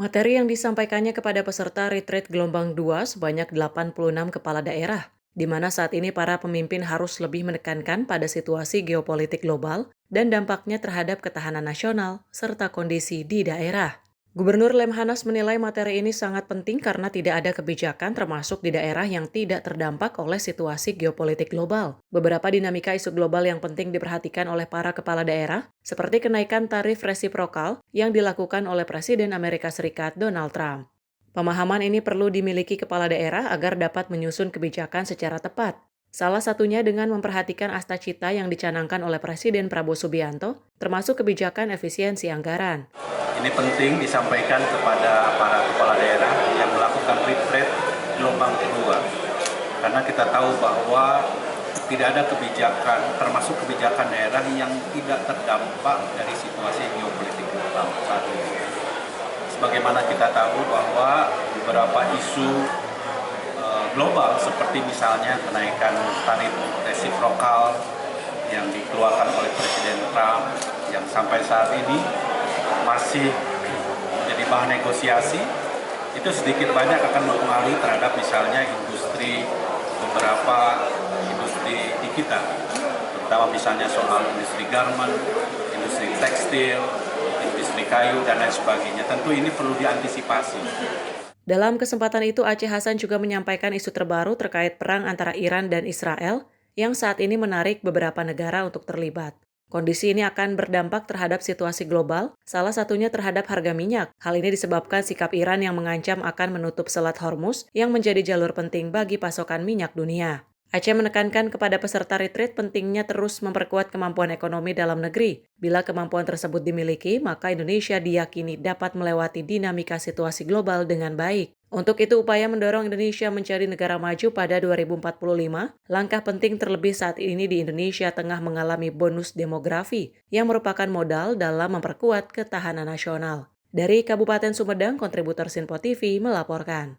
Materi yang disampaikannya kepada peserta retreat gelombang 2 sebanyak 86 kepala daerah, di mana saat ini para pemimpin harus lebih menekankan pada situasi geopolitik global dan dampaknya terhadap ketahanan nasional serta kondisi di daerah. Gubernur Lemhanas menilai materi ini sangat penting karena tidak ada kebijakan termasuk di daerah yang tidak terdampak oleh situasi geopolitik global. Beberapa dinamika isu global yang penting diperhatikan oleh para kepala daerah, seperti kenaikan tarif resiprokal yang dilakukan oleh Presiden Amerika Serikat Donald Trump. Pemahaman ini perlu dimiliki kepala daerah agar dapat menyusun kebijakan secara tepat. Salah satunya dengan memperhatikan asta-cita yang dicanangkan oleh Presiden Prabowo Subianto, termasuk kebijakan efisiensi anggaran. Ini penting disampaikan kepada para kepala daerah yang melakukan retreat gelombang kedua, karena kita tahu bahwa tidak ada kebijakan, termasuk kebijakan daerah yang tidak terdampak dari situasi geopolitik global saat ini. Sebagaimana kita tahu bahwa beberapa isu global seperti misalnya kenaikan tarif resiprokal yang dikeluarkan oleh Presiden Trump yang sampai saat ini masih menjadi bahan negosiasi, itu sedikit banyak akan mempengaruhi terhadap misalnya industri, beberapa industri di kita, terutama misalnya soal industri garment, industri tekstil, industri kayu, dan lain sebagainya. Tentu ini perlu diantisipasi. Dalam kesempatan itu, Aceh Hasan juga menyampaikan isu terbaru terkait perang antara Iran dan Israel yang saat ini menarik beberapa negara untuk terlibat. Kondisi ini akan berdampak terhadap situasi global, salah satunya terhadap harga minyak. Hal ini disebabkan sikap Iran yang mengancam akan menutup Selat Hormuz yang menjadi jalur penting bagi pasokan minyak dunia. Aceh menekankan kepada peserta retreat pentingnya terus memperkuat kemampuan ekonomi dalam negeri. Bila kemampuan tersebut dimiliki, maka Indonesia diyakini dapat melewati dinamika situasi global dengan baik. Untuk itu, upaya mendorong Indonesia menjadi negara maju pada 2045, langkah penting terlebih saat ini di Indonesia tengah mengalami bonus demografi, yang merupakan modal dalam memperkuat ketahanan nasional. Dari Kabupaten Sumedang, kontributor Sinpo TV melaporkan.